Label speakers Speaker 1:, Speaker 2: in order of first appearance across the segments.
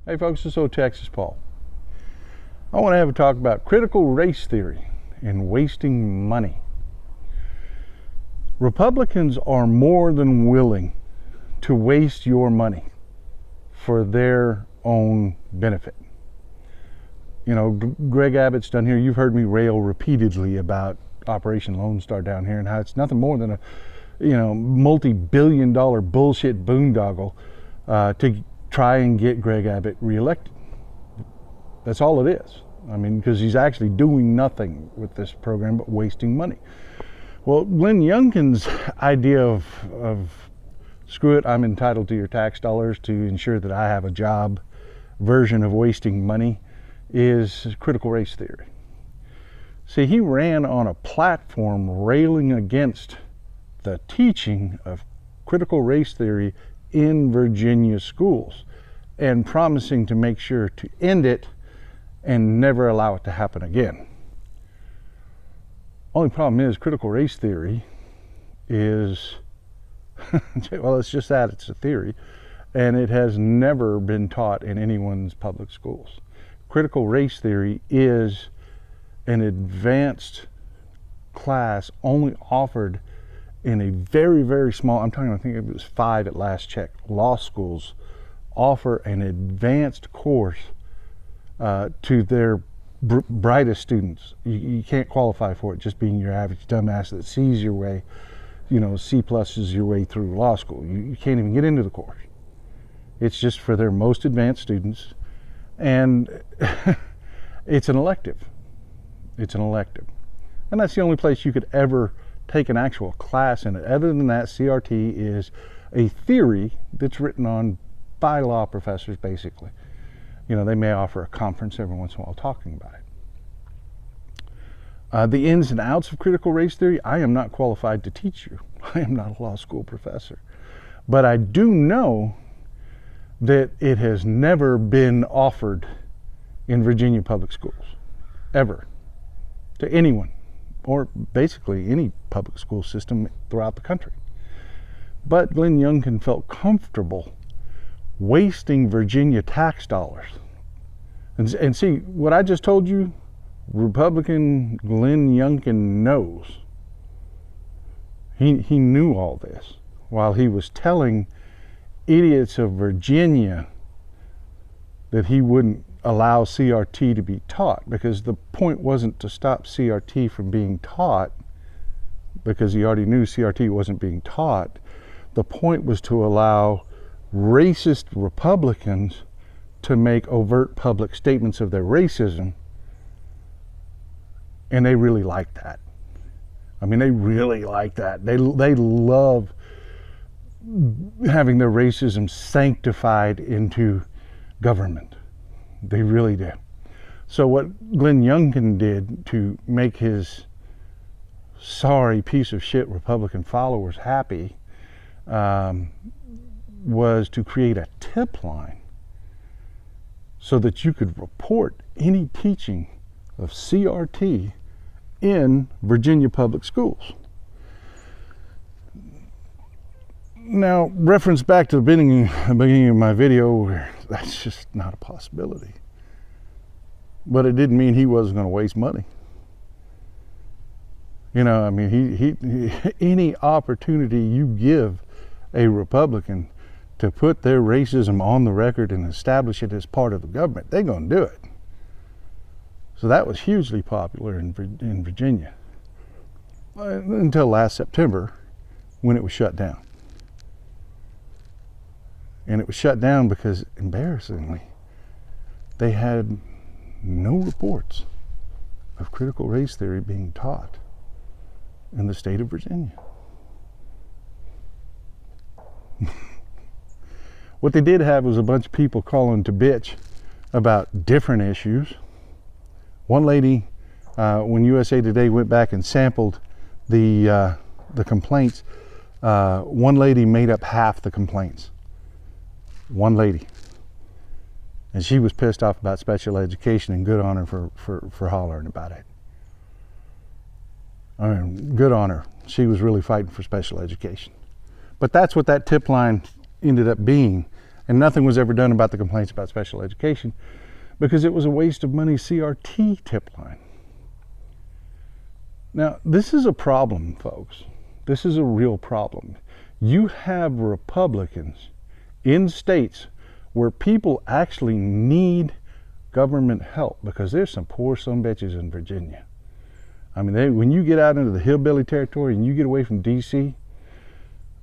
Speaker 1: Hey folks, this is Texas Paul. I want to have a talk about critical race theory and wasting money. Republicans are more than willing to waste your money for their own benefit. You know, Greg Abbott's done here. You've heard me rail repeatedly about Operation Lone Star down here and how it's nothing more than a, multi-billion-dollar bullshit boondoggle to try and get Greg Abbott reelected. That's all it is. I mean, because he's actually doing nothing with this program but wasting money. Well, Glenn Youngkin's idea of screw it, I'm entitled to your tax dollars to ensure that I have a job version of wasting money is critical race theory. See, he ran on a platform railing against the teaching of critical race theory in Virginia schools and promising to make sure to end it and never allow it to happen again. Only problem is critical race theory is, well, it's just that, it's a theory, and it has never been taught in anyone's public schools. Critical race theory is an advanced class only offered in a very, very small, I think it was 5 at last check, law schools offer an advanced course to their brightest students. You can't qualify for it just being your average dumbass that sees your way, C+ is your way through law school. You can't even get into the course. It's just for their most advanced students, and it's an elective. It's an elective. And that's the only place you could ever take an actual class in it. Other than that, CRT is a theory that's written on by law professors, basically. They may offer a conference every once in a while talking about it. The ins and outs of critical race theory, I am not qualified to teach you. I am not a law school professor. But I do know that it has never been offered in Virginia public schools, ever, to anyone, or basically any public school system throughout the country. But Glenn Youngkin felt comfortable wasting Virginia tax dollars. And see, what I just told you, Republican Glenn Youngkin knows. He knew all this while he was telling idiots of Virginia that he wouldn't allow CRT to be taught, because the point wasn't to stop CRT from being taught, because he already knew CRT wasn't being taught. The point was to allow racist Republicans to make overt public statements of their racism, and they really like that. I mean, they really like that. They love having their racism sanctified into government. They really do. So what Glenn Youngkin did to make his sorry piece of shit Republican followers happy was to create a tip line so that you could report any teaching of CRT in Virginia public schools. Now, reference back to the beginning of my video, where that's just not a possibility. But it didn't mean he wasn't going to waste money. He any opportunity you give a Republican to put their racism on the record and establish it as part of the government, they're going to do it. So that was hugely popular in Virginia until last September, when it was shut down. And it was shut down because, embarrassingly, they had no reports of critical race theory being taught in the state of Virginia. What they did have was a bunch of people calling to bitch about different issues. One lady, when USA Today went back and sampled the complaints, one lady made up half the complaints. One lady. And she was pissed off about special education, and good on her for hollering about it. I mean, good on her. She was really fighting for special education. But that's what that tip line ended up being. And nothing was ever done about the complaints about special education because it was a waste of money. CRT Tip Line. Now, this is a problem, folks. This is a real problem. You have Republicans in states where people actually need government help because there's some poor sumbitches in Virginia. I mean, when you get out into the hillbilly territory and you get away from D.C.,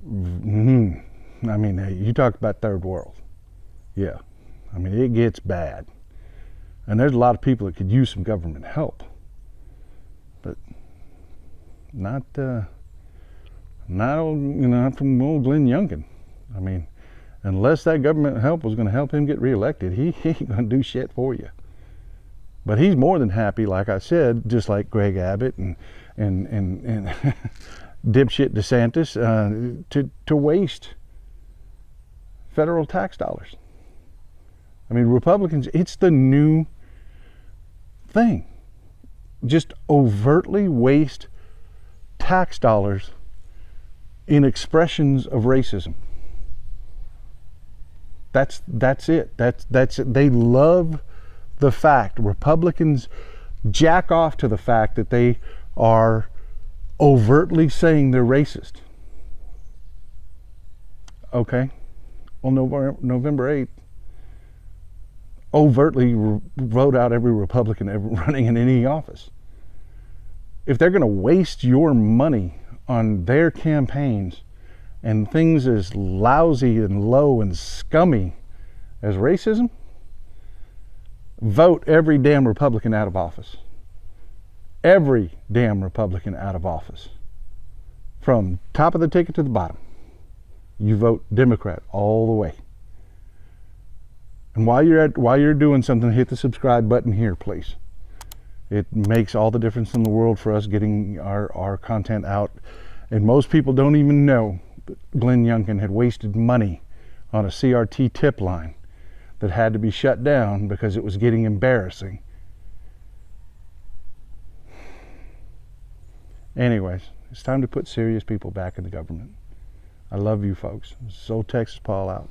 Speaker 1: I mean, you talk about third world. Yeah, I mean, it gets bad. And there's a lot of people that could use some government help. But not from old Glenn Youngkin. I mean, unless that government help was going to help him get reelected, he ain't going to do shit for you. But he's more than happy, like I said, just like Greg Abbott and dipshit DeSantis, to waste federal tax dollars. I mean, Republicans, it's the new thing. Just overtly waste tax dollars in expressions of racism. That's it. That's it. They love the fact, Republicans jack off to the fact that they are overtly saying they're racist. Okay, on November 8th, overtly vote out every Republican ever running in any office. If they're going to waste your money on their campaigns and things as lousy and low and scummy as racism, vote every damn Republican out of office. Every damn Republican out of office. From top of the ticket to the bottom. You vote Democrat all the way. And while you're doing something, hit the subscribe button here, please. It makes all the difference in the world for us getting our content out. And most people don't even know that Glenn Youngkin had wasted money on a CRT tip line that had to be shut down because it was getting embarrassing. Anyways, it's time to put serious people back in the government. I love you folks. This is Old Texas Paul out.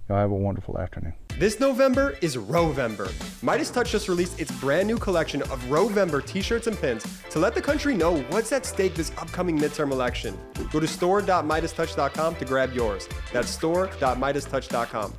Speaker 1: Y'all have a wonderful afternoon.
Speaker 2: This November is Rowvember. MeidasTouch just released its brand new collection of Rowvember t-shirts and pins to let the country know what's at stake this upcoming midterm election. Go to store.meidastouch.com to grab yours. That's store.meidastouch.com.